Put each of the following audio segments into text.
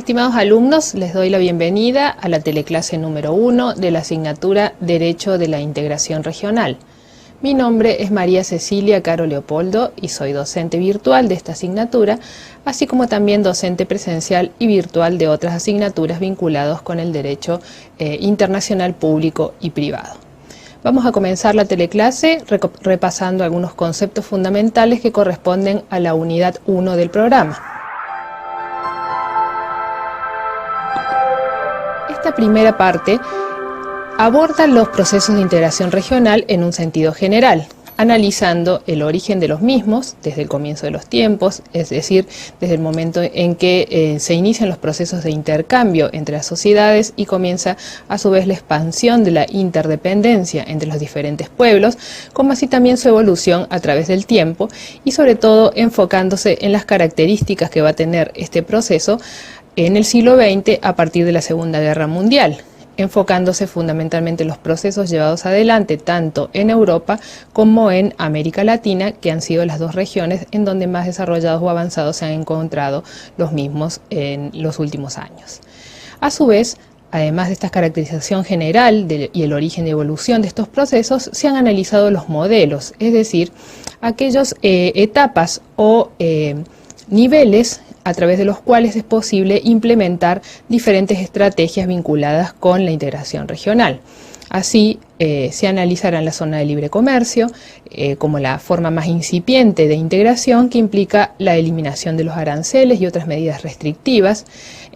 Estimados alumnos, les doy la bienvenida a la teleclase número 1 de la asignatura Derecho de la Integración Regional. Mi nombre es María Cecilia Caro Leopoldo y soy docente virtual de esta asignatura, así como también docente presencial y virtual de otras asignaturas vinculadas con el derecho internacional público y privado. Vamos a comenzar la teleclase repasando algunos conceptos fundamentales que corresponden a la unidad 1 del programa. Esta primera parte aborda los procesos de integración regional en un sentido general, analizando el origen de los mismos desde el comienzo de los tiempos, es decir, desde el momento en que se inician los procesos de intercambio entre las sociedades y comienza a su vez la expansión de la interdependencia entre los diferentes pueblos, como así también su evolución a través del tiempo y sobre todo enfocándose en las características que va a tener este proceso en el siglo XX a partir de la Segunda Guerra Mundial, enfocándose fundamentalmente en los procesos llevados adelante tanto en Europa como en América Latina, que han sido las dos regiones en donde más desarrollados o avanzados se han encontrado los mismos en los últimos años. A su vez, además de esta caracterización general y el origen y evolución de estos procesos, se han analizado los modelos, es decir, aquellas etapas o niveles a través de los cuales es posible implementar diferentes estrategias vinculadas con la integración regional. Así, se analizará la zona de libre comercio como la forma más incipiente de integración que implica la eliminación de los aranceles y otras medidas restrictivas.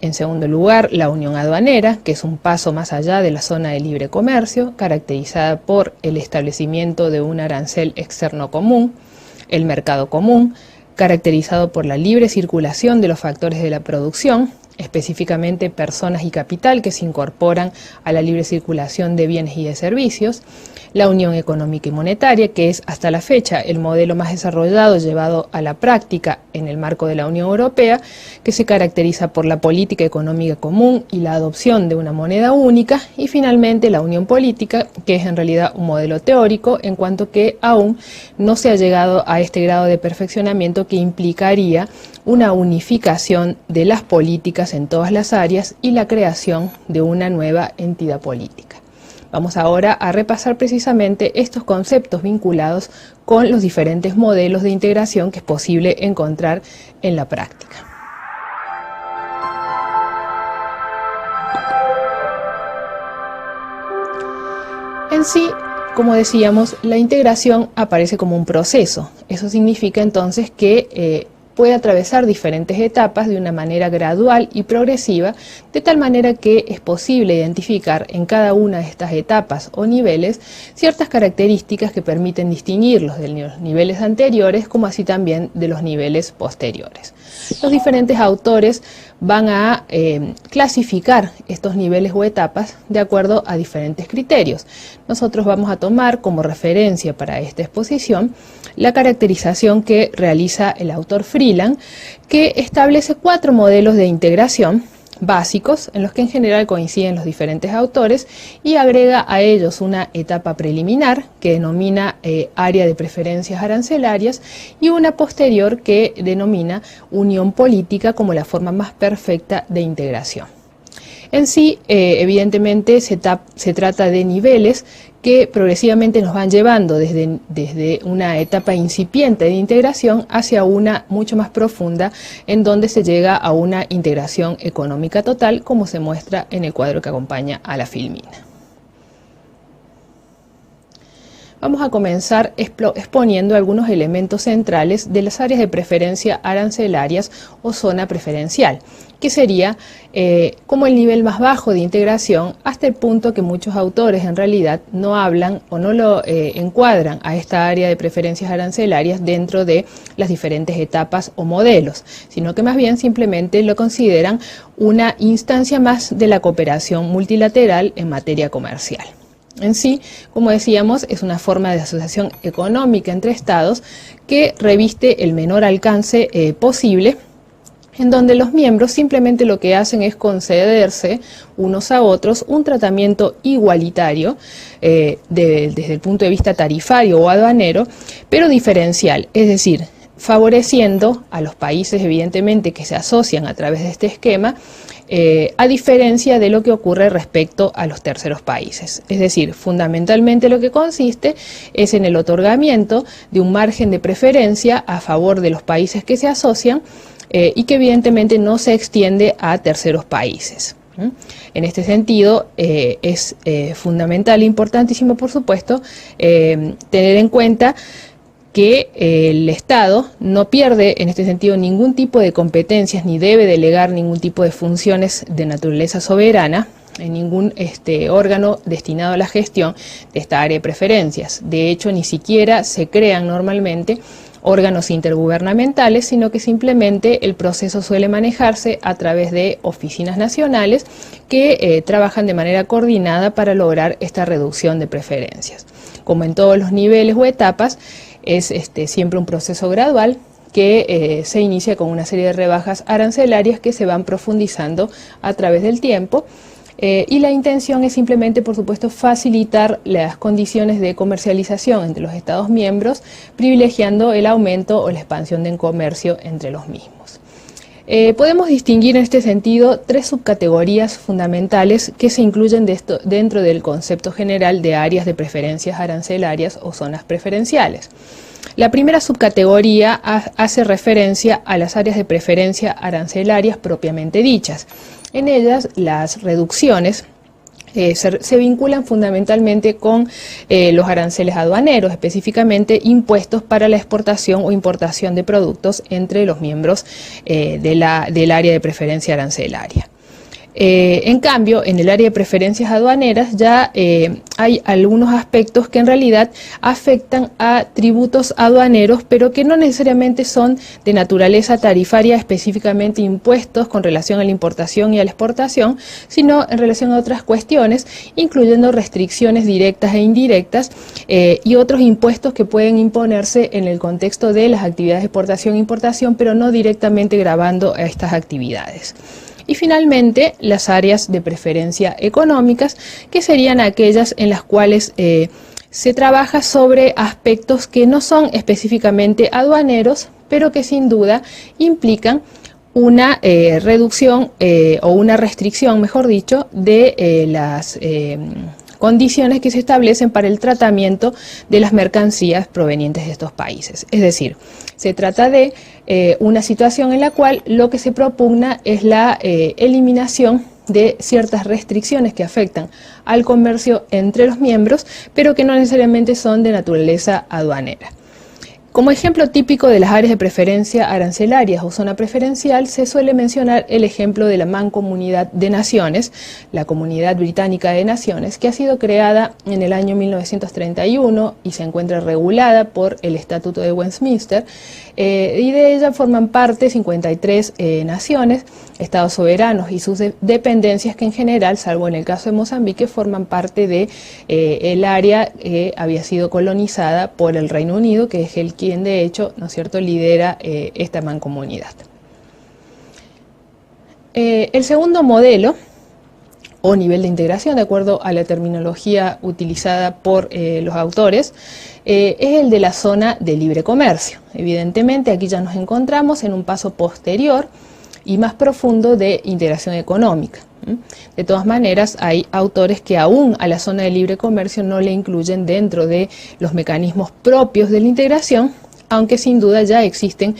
En segundo lugar, la unión aduanera, que es un paso más allá de la zona de libre comercio, caracterizada por el establecimiento de un arancel externo común, el mercado común, caracterizado por la libre circulación de los factores de la producción, específicamente personas y capital que se incorporan a la libre circulación de bienes y de servicios, la unión económica y monetaria, que es hasta la fecha el modelo más desarrollado llevado a la práctica en el marco de la Unión Europea, que se caracteriza por la política económica común y la adopción de una moneda única, y finalmente la unión política, que es en realidad un modelo teórico en cuanto que aún no se ha llegado a este grado de perfeccionamiento que implicaría una unificación de las políticas en todas las áreas y la creación de una nueva entidad política. Vamos ahora a repasar precisamente estos conceptos vinculados con los diferentes modelos de integración que es posible encontrar en la práctica. En sí, como decíamos, la integración aparece como un proceso. Eso significa entonces que puede atravesar diferentes etapas de una manera gradual y progresiva, de tal manera que es posible identificar en cada una de estas etapas o niveles ciertas características que permiten distinguirlos de los niveles anteriores como así también de los niveles posteriores. Los diferentes autores van a clasificar estos niveles o etapas de acuerdo a diferentes criterios. Nosotros vamos a tomar como referencia para esta exposición la caracterización que realiza el autor Freeland, que establece 4 modelos de integración básicos en los que en general coinciden los diferentes autores y agrega a ellos una etapa preliminar que denomina área de preferencias arancelarias y una posterior que denomina unión política como la forma más perfecta de integración. En sí, evidentemente se trata de niveles que progresivamente nos van llevando desde una etapa incipiente de integración hacia una mucho más profunda en donde se llega a una integración económica total, como se muestra en el cuadro que acompaña a la filmina. Vamos a comenzar exponiendo algunos elementos centrales de las áreas de preferencia arancelarias o zona preferencial, que sería como el nivel más bajo de integración hasta el punto que muchos autores en realidad no hablan o no lo encuadran a esta área de preferencias arancelarias dentro de las diferentes etapas o modelos, sino que más bien simplemente lo consideran una instancia más de la cooperación multilateral en materia comercial. En sí, como decíamos, es una forma de asociación económica entre estados que reviste el menor alcance posible, en donde los miembros simplemente lo que hacen es concederse unos a otros un tratamiento igualitario desde el punto de vista tarifario o aduanero, pero diferencial, es decir, favoreciendo a los países evidentemente que se asocian a través de este esquema a diferencia de lo que ocurre respecto a los terceros países. Es decir, fundamentalmente lo que consiste es en el otorgamiento de un margen de preferencia a favor de los países que se asocian y que evidentemente no se extiende a terceros países. En este sentido, es fundamental e importantísimo, por supuesto, tener en cuenta que el Estado no pierde en este sentido ningún tipo de competencias ni debe delegar ningún tipo de funciones de naturaleza soberana en ningún órgano destinado a la gestión de esta área de preferencias. De hecho, ni siquiera se crean normalmente órganos intergubernamentales, sino que simplemente el proceso suele manejarse a través de oficinas nacionales que trabajan de manera coordinada para lograr esta reducción de preferencias. Como en todos los niveles o etapas, es siempre un proceso gradual que se inicia con una serie de rebajas arancelarias que se van profundizando a través del tiempo. Y la intención es simplemente, por supuesto, facilitar las condiciones de comercialización entre los Estados miembros, privilegiando el aumento o la expansión del comercio entre los mismos. Podemos distinguir en este sentido tres subcategorías fundamentales que se incluyen dentro del concepto general de áreas de preferencias arancelarias o zonas preferenciales. La primera subcategoría hace referencia a las áreas de preferencia arancelarias propiamente dichas. En ellas, las reducciones se vinculan fundamentalmente con los aranceles aduaneros, específicamente impuestos para la exportación o importación de productos entre los miembros del área de preferencia arancelaria. En cambio, en el área de preferencias aduaneras ya hay algunos aspectos que en realidad afectan a tributos aduaneros, pero que no necesariamente son de naturaleza tarifaria, específicamente impuestos con relación a la importación y a la exportación, sino en relación a otras cuestiones, incluyendo restricciones directas e indirectas y otros impuestos que pueden imponerse en el contexto de las actividades de exportación e importación, pero no directamente gravando a estas actividades. Y finalmente, las áreas de preferencia económicas, que serían aquellas en las cuales se trabaja sobre aspectos que no son específicamente aduaneros, pero que sin duda implican una reducción o una restricción, mejor dicho, de las condiciones que se establecen para el tratamiento de las mercancías provenientes de estos países. Es decir, se trata de una situación en la cual lo que se propugna es la eliminación de ciertas restricciones que afectan al comercio entre los miembros, pero que no necesariamente son de naturaleza aduanera. Como ejemplo típico de las áreas de preferencia arancelarias o zona preferencial, se suele mencionar el ejemplo de la Mancomunidad de Naciones, la Comunidad Británica de Naciones, que ha sido creada en el año 1931 y se encuentra regulada por el Estatuto de Westminster, y de ella forman parte 53 naciones, estados soberanos y sus dependencias que en general, salvo en el caso de Mozambique, forman parte de el área que había sido colonizada por el Reino Unido, que es quien de hecho, ¿no es cierto?, lidera esta mancomunidad. El segundo modelo o nivel de integración, de acuerdo a la terminología utilizada por los autores, es el de la zona de libre comercio. Evidentemente aquí ya nos encontramos en un paso posterior y más profundo de integración económica. De todas maneras, hay autores que aún a la zona de libre comercio no le incluyen dentro de los mecanismos propios de la integración, aunque sin duda ya existen,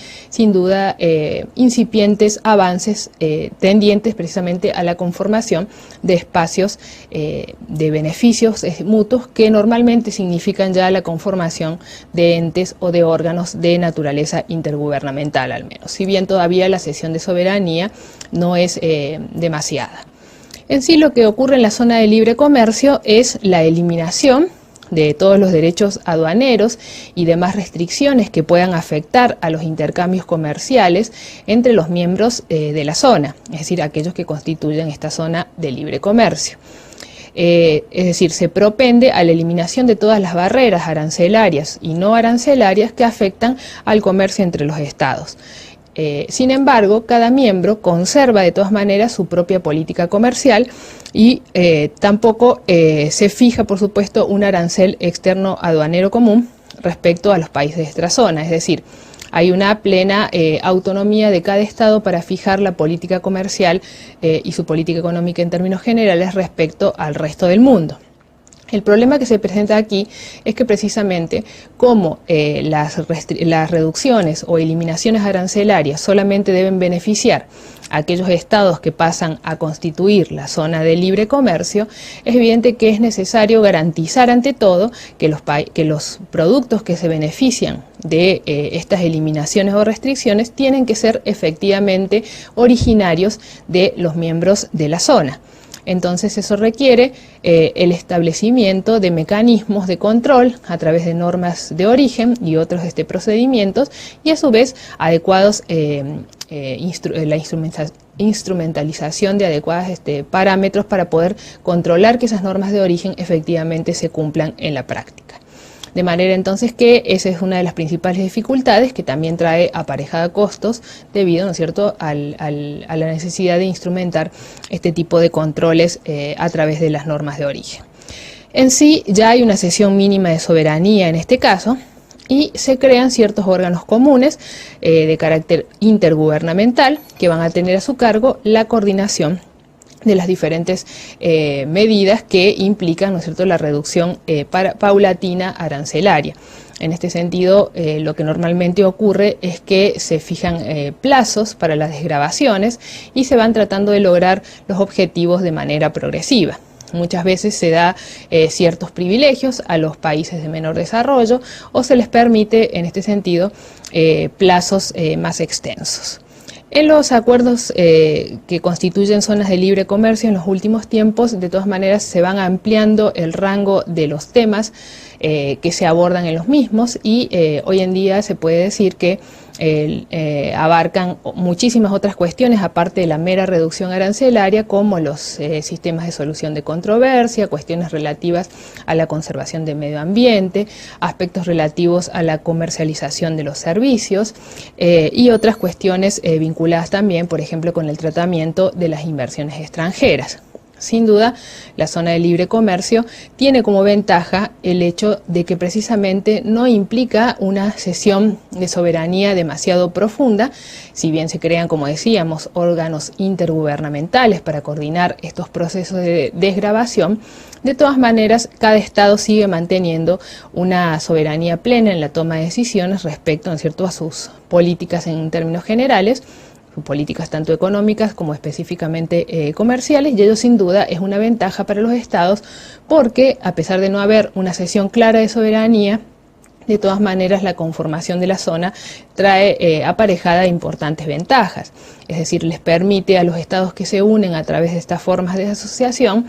incipientes avances tendientes precisamente a la conformación de espacios de beneficios mutuos que normalmente significan ya la conformación de entes o de órganos de naturaleza intergubernamental al menos, si bien todavía la cesión de soberanía no es demasiada. En sí, lo que ocurre en la zona de libre comercio es la eliminación de todos los derechos aduaneros y demás restricciones que puedan afectar a los intercambios comerciales entre los miembros de la zona, es decir, aquellos que constituyen esta zona de libre comercio. Es decir, se propende a la eliminación de todas las barreras arancelarias y no arancelarias que afectan al comercio entre los estados. Sin embargo, cada miembro conserva de todas maneras su propia política comercial y tampoco se fija, por supuesto, un arancel externo aduanero común respecto a los países de esta zona. Es decir, hay una plena autonomía de cada Estado para fijar la política comercial y su política económica en términos generales respecto al resto del mundo. El problema que se presenta aquí es que precisamente como las reducciones o eliminaciones arancelarias solamente deben beneficiar a aquellos estados que pasan a constituir la zona de libre comercio, es evidente que es necesario garantizar ante todo que los productos que se benefician de estas eliminaciones o restricciones tienen que ser efectivamente originarios de los miembros de la zona. Entonces eso requiere el establecimiento de mecanismos de control a través de normas de origen y otros procedimientos, y a su vez adecuados la instrumentalización de adecuados parámetros para poder controlar que esas normas de origen efectivamente se cumplan en la práctica. De manera entonces que esa es una de las principales dificultades que también trae aparejada costos debido, ¿no es cierto?, a la necesidad de instrumentar este tipo de controles a través de las normas de origen. En sí ya hay una cesión mínima de soberanía en este caso y se crean ciertos órganos comunes de carácter intergubernamental que van a tener a su cargo la coordinación de las diferentes medidas que implican, ¿no es cierto?, la reducción paulatina arancelaria. En este sentido, lo que normalmente ocurre es que se fijan plazos para las desgravaciones y se van tratando de lograr los objetivos de manera progresiva. Muchas veces se da ciertos privilegios a los países de menor desarrollo o se les permite, en este sentido, plazos más extensos. En los acuerdos que constituyen zonas de libre comercio en los últimos tiempos, de todas maneras, se van ampliando el rango de los temas que se abordan en los mismos y hoy en día se puede decir que abarcan muchísimas otras cuestiones aparte de la mera reducción arancelaria, como los sistemas de solución de controversia, cuestiones relativas a la conservación del medio ambiente, aspectos relativos a la comercialización de los servicios y otras cuestiones vinculadas también, por ejemplo, con el tratamiento de las inversiones extranjeras. Sin duda, la zona de libre comercio tiene como ventaja el hecho de que precisamente no implica una cesión de soberanía demasiado profunda, si bien se crean, como decíamos, órganos intergubernamentales para coordinar estos procesos de desgravación. De todas maneras, cada Estado sigue manteniendo una soberanía plena en la toma de decisiones respecto, ¿no es cierto?, a sus políticas en términos generales, políticas tanto económicas como específicamente comerciales, y ello sin duda es una ventaja para los estados porque, a pesar de no haber una cesión clara de soberanía, de todas maneras la conformación de la zona trae aparejada importantes ventajas, es decir, les permite a los estados que se unen a través de estas formas de asociación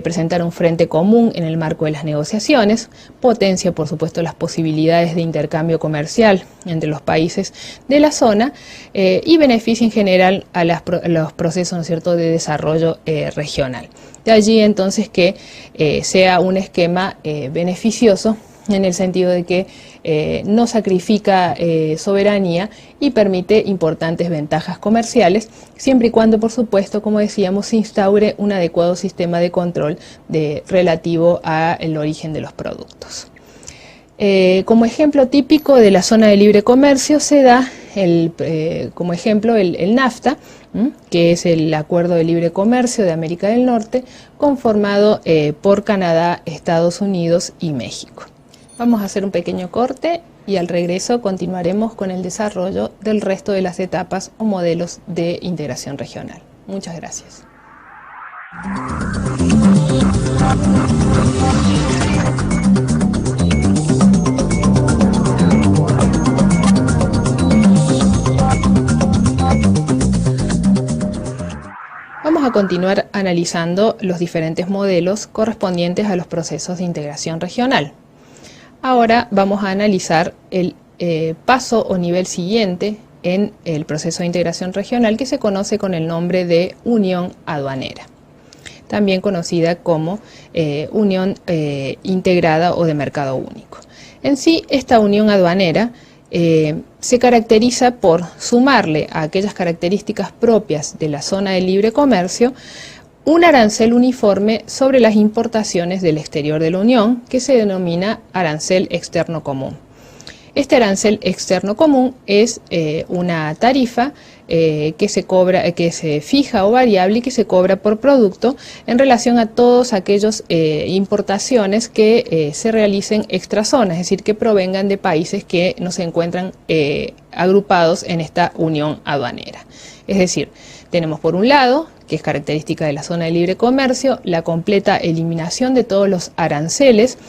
presentar un frente común en el marco de las negociaciones, potencia por supuesto las posibilidades de intercambio comercial entre los países de la zona y beneficia en general a los procesos, ¿no es cierto?, de desarrollo regional. De allí entonces que sea un esquema beneficioso en el sentido de que no sacrifica soberanía y permite importantes ventajas comerciales, siempre y cuando, por supuesto, como decíamos, se instaure un adecuado sistema de control relativo al origen de los productos. Como ejemplo típico de la zona de libre comercio se da como ejemplo el NAFTA, que es el Acuerdo de Libre Comercio de América del Norte, conformado por Canadá, Estados Unidos y México. Vamos a hacer un pequeño corte y al regreso continuaremos con el desarrollo del resto de las etapas o modelos de integración regional. Muchas gracias. Vamos a continuar analizando los diferentes modelos correspondientes a los procesos de integración regional. Ahora vamos a analizar el paso o nivel siguiente en el proceso de integración regional, que se conoce con el nombre de unión aduanera, también conocida como unión integrada o de mercado único. En sí, esta unión aduanera se caracteriza por sumarle a aquellas características propias de la zona de libre comercio un arancel uniforme sobre las importaciones del exterior de la Unión, que se denomina arancel externo común. Este arancel externo común es una tarifa que se cobra, que se fija o variable y que se cobra por producto en relación a todos aquellos importaciones que se realicen extrazona, es decir, que provengan de países que no se encuentran agrupados en esta unión aduanera. Es decir, tenemos por un lado, que es característica de la zona de libre comercio, la completa eliminación de todos los aranceles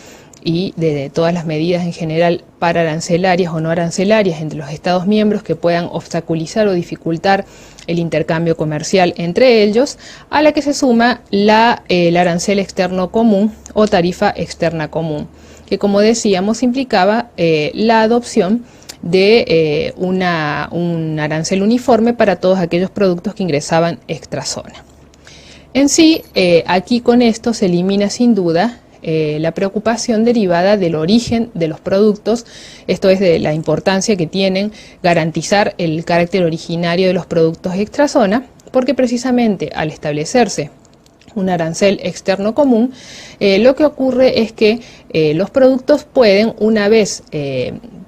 y de todas las medidas en general para arancelarias o no arancelarias entre los Estados miembros que puedan obstaculizar o dificultar el intercambio comercial entre ellos, a la que se suma el arancel externo común o tarifa externa común, que como decíamos implicaba la adopción de un arancel uniforme para todos aquellos productos que ingresaban extrazona. En sí, aquí con esto se elimina sin duda la preocupación derivada del origen de los productos, esto es de la importancia que tienen garantizar el carácter originario de los productos extrazona, porque precisamente al establecerse un arancel externo común, lo que ocurre es que los productos pueden, una vez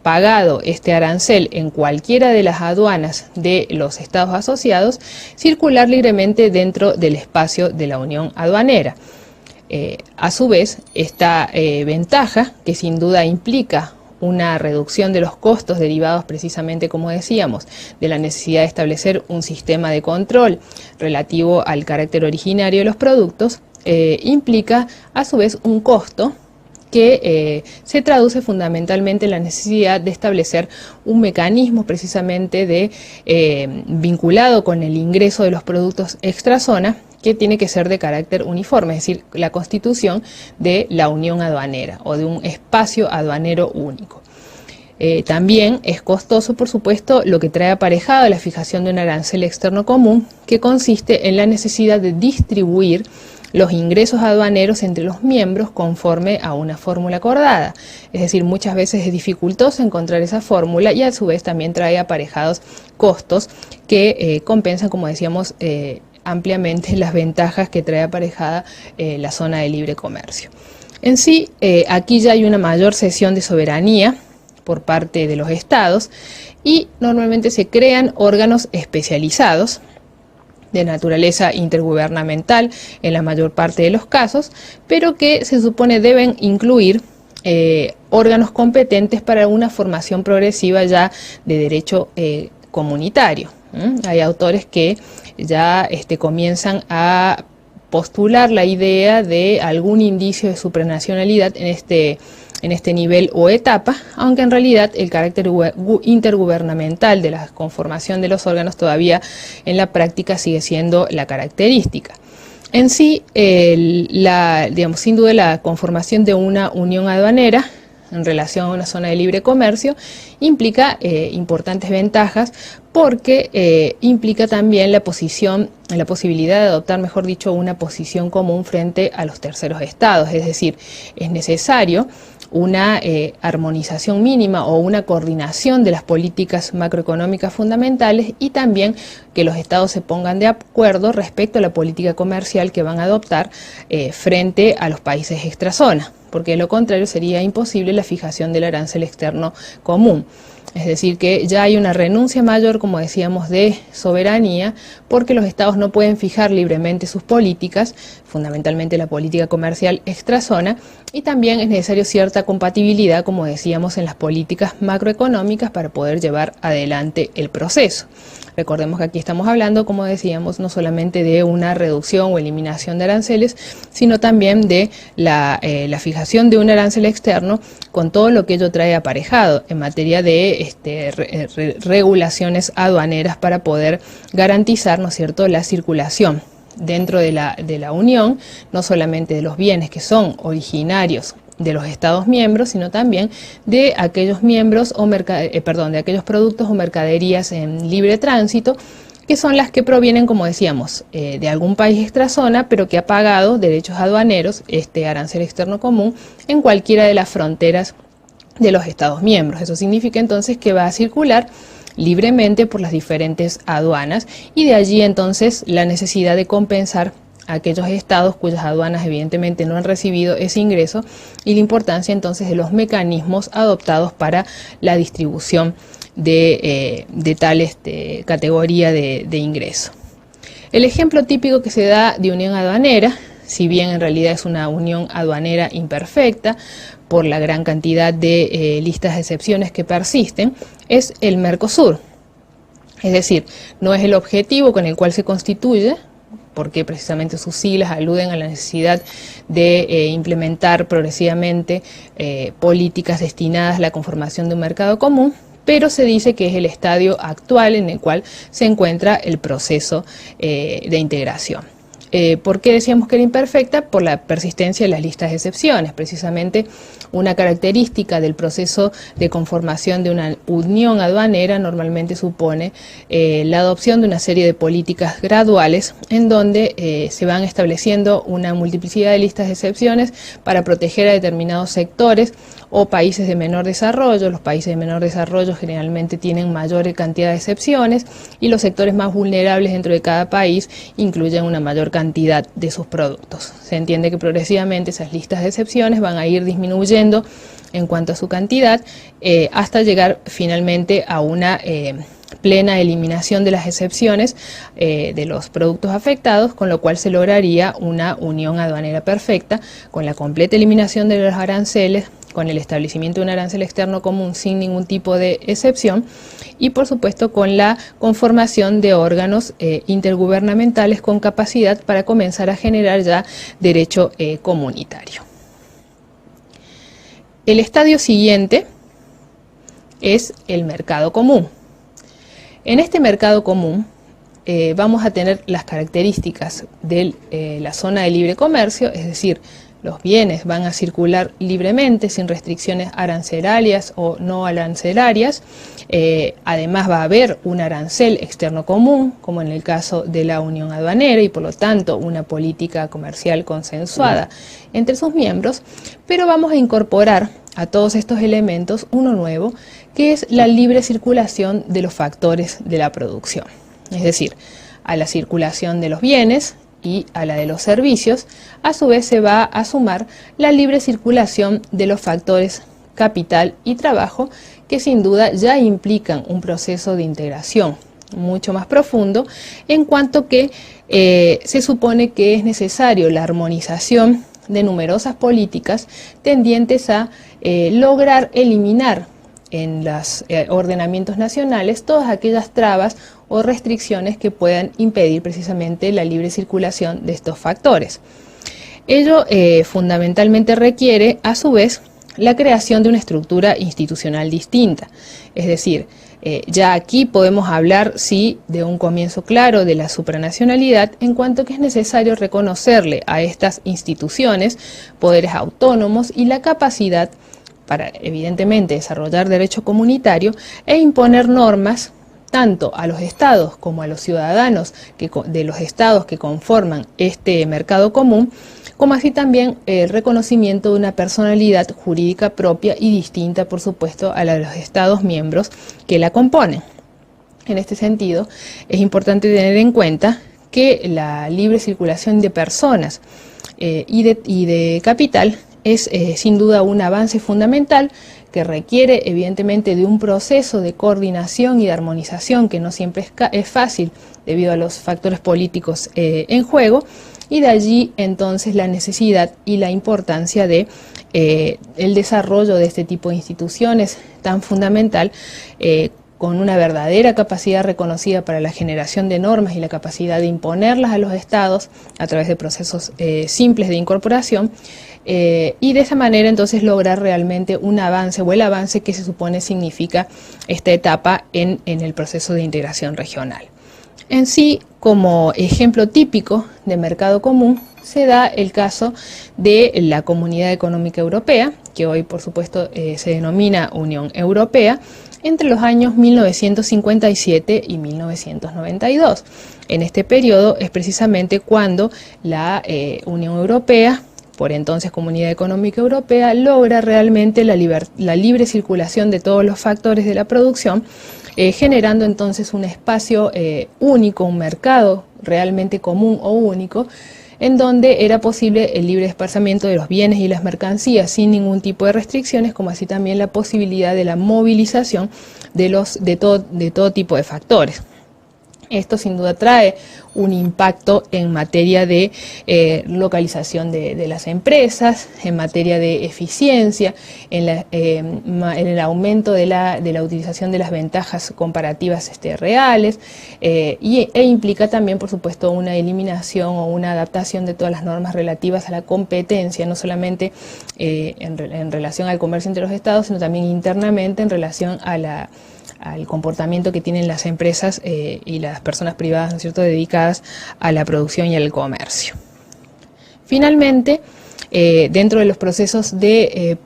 pagado este arancel en cualquiera de las aduanas de los estados asociados, circular libremente dentro del espacio de la unión aduanera. A su vez, esta ventaja, que sin duda implica una reducción de los costos derivados precisamente, como decíamos, de la necesidad de establecer un sistema de control relativo al carácter originario de los productos, implica a su vez un costo que se traduce fundamentalmente en la necesidad de establecer un mecanismo precisamente vinculado con el ingreso de los productos extrazona, que tiene que ser de carácter uniforme, es decir, la constitución de la unión aduanera o de un espacio aduanero único. También es costoso, por supuesto, lo que trae aparejado la fijación de un arancel externo común, que consiste en la necesidad de distribuir los ingresos aduaneros entre los miembros conforme a una fórmula acordada. Es decir, muchas veces es dificultoso encontrar esa fórmula y a su vez también trae aparejados costos que compensan, como decíamos, ampliamente las ventajas que trae aparejada la zona de libre comercio. En sí, aquí ya hay una mayor cesión de soberanía por parte de los estados y normalmente se crean órganos especializados de naturaleza intergubernamental en la mayor parte de los casos, pero que se supone deben incluir órganos competentes para una formación progresiva ya de derecho comunitario. Hay autores que ya comienzan a postular la idea de algún indicio de supranacionalidad en este nivel o etapa, aunque en realidad el carácter intergubernamental de la conformación de los órganos todavía en la práctica sigue siendo la característica. En sí, sin duda la conformación de una unión aduanera en relación a una zona de libre comercio implica importantes ventajas porque implica también la posibilidad de adoptar, mejor dicho, una posición común frente a los terceros estados, es decir, es necesario una armonización mínima o una coordinación de las políticas macroeconómicas fundamentales y también que los estados se pongan de acuerdo respecto a la política comercial que van a adoptar frente a los países extrazona, porque de lo contrario sería imposible la fijación del arancel externo común. Es decir, que ya hay una renuncia mayor, como decíamos, de soberanía, porque los estados no pueden fijar libremente sus políticas, fundamentalmente la política comercial extrazona, y también es necesario cierta compatibilidad, como decíamos, en las políticas macroeconómicas para poder llevar adelante el proceso. Recordemos que aquí estamos hablando, como decíamos, no solamente de una reducción o eliminación de aranceles, sino también de la fijación de un arancel externo con todo lo que ello trae aparejado en materia de regulaciones aduaneras para poder garantizar, ¿no es cierto?, la circulación dentro de la Unión, no solamente de los bienes que son originarios de los Estados miembros, sino también de aquellos miembros de aquellos productos o mercaderías en libre tránsito, que son las que provienen, como decíamos, de algún país extrazona, pero que ha pagado derechos aduaneros, este arancel externo común, en cualquiera de las fronteras de los Estados miembros. Eso significa entonces que va a circular libremente por las diferentes aduanas y de allí entonces la necesidad de compensar aquellos estados cuyas aduanas evidentemente no han recibido ese ingreso, y la importancia entonces de los mecanismos adoptados para la distribución de tal categoría de ingreso. El ejemplo típico que se da de unión aduanera, si bien en realidad es una unión aduanera imperfecta por la gran cantidad de listas de excepciones que persisten, es el Mercosur. Es decir, no es el objetivo con el cual se constituye, porque precisamente sus siglas aluden a la necesidad de implementar progresivamente políticas destinadas a la conformación de un mercado común, pero se dice que es el estadio actual en el cual se encuentra el proceso de integración. ¿Por qué decíamos que era imperfecta? Por la persistencia de las listas de excepciones. Precisamente una característica del proceso de conformación de una unión aduanera normalmente supone la adopción de una serie de políticas graduales en donde se van estableciendo una multiplicidad de listas de excepciones para proteger a determinados sectores o países de menor desarrollo. Los países de menor desarrollo generalmente tienen mayor cantidad de excepciones y los sectores más vulnerables dentro de cada país incluyen una mayor cantidad de sus productos. Se entiende que progresivamente esas listas de excepciones van a ir disminuyendo en cuanto a su cantidad hasta llegar finalmente a una plena eliminación de las excepciones de los productos afectados, con lo cual se lograría una unión aduanera perfecta con la completa eliminación de los aranceles, con el establecimiento de un arancel externo común sin ningún tipo de excepción y por supuesto con la conformación de órganos intergubernamentales con capacidad para comenzar a generar ya derecho comunitario. El estadio siguiente es el mercado común. En este mercado común vamos a tener las características de la zona de libre comercio, es decir, los bienes van a circular libremente, sin restricciones arancelarias o no arancelarias. Además va a haber un arancel externo común, como en el caso de la unión aduanera, y por lo tanto una política comercial consensuada entre sus miembros, pero vamos a incorporar a todos estos elementos uno nuevo, que es la libre circulación de los factores de la producción. Es decir, a la circulación de los bienes y a la de los servicios, a su vez se va a sumar la libre circulación de los factores capital y trabajo, que sin duda ya implican un proceso de integración mucho más profundo, en cuanto que se supone que es necesario la armonización de numerosas políticas tendientes a lograr eliminar en los ordenamientos nacionales todas aquellas trabas o restricciones que puedan impedir precisamente la libre circulación de estos factores. Ello fundamentalmente requiere, a su vez, la creación de una estructura institucional distinta. Es decir, ya aquí podemos hablar, sí, de un comienzo claro de la supranacionalidad, en cuanto que es necesario reconocerle a estas instituciones poderes autónomos y la capacidad para, evidentemente, desarrollar derecho comunitario e imponer normas tanto a los estados como a los ciudadanos de los estados que conforman este mercado común, como así también el reconocimiento de una personalidad jurídica propia y distinta, por supuesto, a la de los estados miembros que la componen. En este sentido, es importante tener en cuenta que la libre circulación de personas y de capital es sin duda un avance fundamental que requiere evidentemente de un proceso de coordinación y de armonización que no siempre es fácil debido a los factores políticos en juego, y de allí entonces la necesidad y la importancia de el desarrollo de este tipo de instituciones tan fundamental, con una verdadera capacidad reconocida para la generación de normas y la capacidad de imponerlas a los estados a través de procesos simples de incorporación, y de esa manera entonces lograr realmente un avance o el avance que se supone significa esta etapa en el proceso de integración regional. En sí, como ejemplo típico de mercado común, se da el caso de la Comunidad Económica Europea, que hoy por supuesto se denomina Unión Europea, entre los años 1957 y 1992. En este periodo es precisamente cuando la Unión Europea, por entonces Comunidad Económica Europea, logra realmente la libre circulación de todos los factores de la producción, generando entonces un espacio único, un mercado realmente común o único, en donde era posible el libre desplazamiento de los bienes y las mercancías sin ningún tipo de restricciones, como así también la posibilidad de la movilización de todo tipo de factores. Esto sin duda trae un impacto en materia de localización de las empresas, en materia de eficiencia, en el aumento de la utilización de las ventajas comparativas reales, e implica también, por supuesto, una eliminación o una adaptación de todas las normas relativas a la competencia, no solamente en relación al comercio entre los estados, sino también internamente en relación al comportamiento que tienen las empresas y las personas privadas, ¿no es cierto?, dedicadas a la producción y al comercio. Finalmente, dentro de los procesos de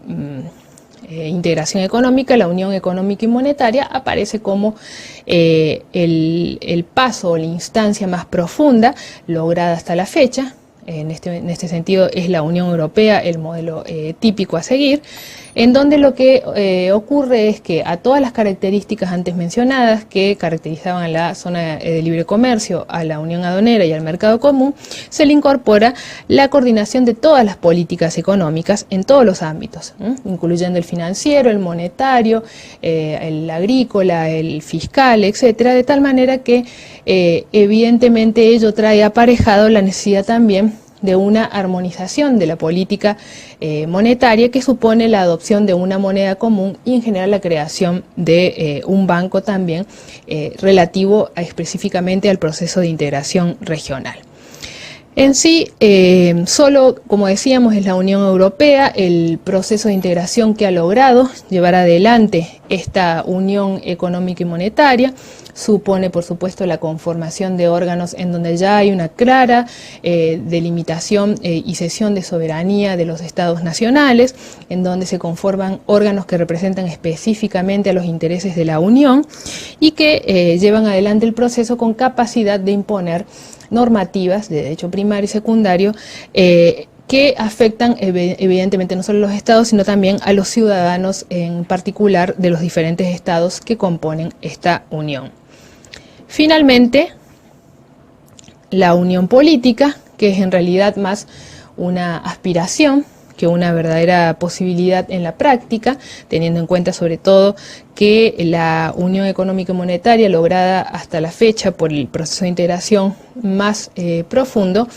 integración económica, la Unión Económica y Monetaria aparece como el paso o la instancia más profunda lograda hasta la fecha. En este sentido es la Unión Europea el modelo típico a seguir, en donde lo que ocurre es que a todas las características antes mencionadas que caracterizaban a la zona de libre comercio, a la Unión Aduanera y al mercado común, se le incorpora la coordinación de todas las políticas económicas en todos los ámbitos, incluyendo el financiero, el monetario, el agrícola, el fiscal, etcétera, de tal manera que evidentemente ello trae aparejado la necesidad también de una armonización de la política monetaria, que supone la adopción de una moneda común y en general la creación de un banco también relativo específicamente al proceso de integración regional. En sí, solo, como decíamos, es la Unión Europea el proceso de integración que ha logrado llevar adelante esta Unión Económica y Monetaria. Supone, por supuesto, la conformación de órganos en donde ya hay una clara delimitación y cesión de soberanía de los estados nacionales, en donde se conforman órganos que representan específicamente a los intereses de la Unión y que llevan adelante el proceso con capacidad de imponer normativas de derecho primario y secundario que afectan evidentemente no solo a los estados, sino también a los ciudadanos en particular de los diferentes estados que componen esta unión. Finalmente, la unión política, que es en realidad más una aspiración que una verdadera posibilidad en la práctica, teniendo en cuenta sobre todo que la Unión Económica y Monetaria lograda hasta la fecha por el proceso de integración más profundo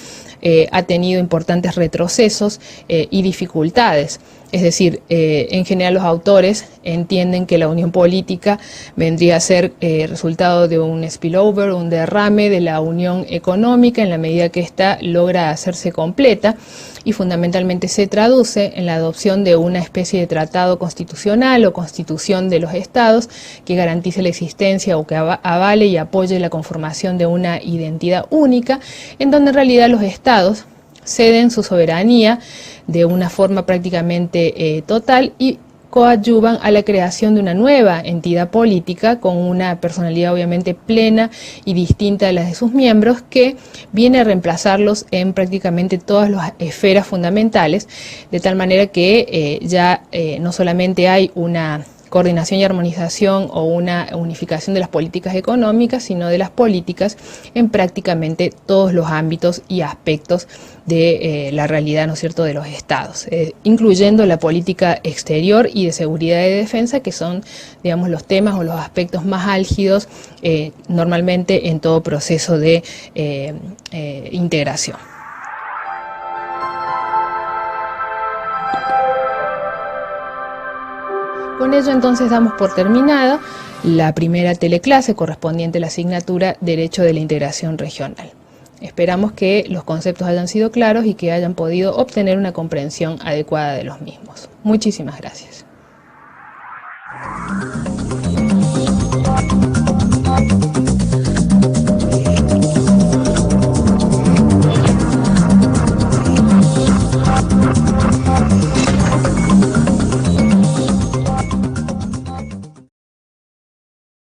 ha tenido importantes retrocesos y dificultades. Es decir, en general los autores entienden que la unión política vendría a ser resultado de un spillover, un derrame de la unión económica en la medida que ésta logra hacerse completa y fundamentalmente se traduce en la adopción de una especie de tratado constitucional o constitución de los estados que garantice la existencia o que avale y apoye la conformación de una identidad única, en donde en realidad los estados ceden su soberanía de una forma prácticamente total y coadyuvan a la creación de una nueva entidad política con una personalidad obviamente plena y distinta a las de sus miembros, que viene a reemplazarlos en prácticamente todas las esferas fundamentales, de tal manera que ya no solamente hay una coordinación y armonización o una unificación de las políticas económicas, sino de las políticas en prácticamente todos los ámbitos y aspectos de la realidad, ¿no es cierto?, de los estados, incluyendo la política exterior y de seguridad y de defensa, que son, digamos, los temas o los aspectos más álgidos normalmente en todo proceso de integración. Con ello entonces damos por terminada la primera teleclase correspondiente a la asignatura Derecho de la Integración Regional. Esperamos que los conceptos hayan sido claros y que hayan podido obtener una comprensión adecuada de los mismos. Muchísimas gracias.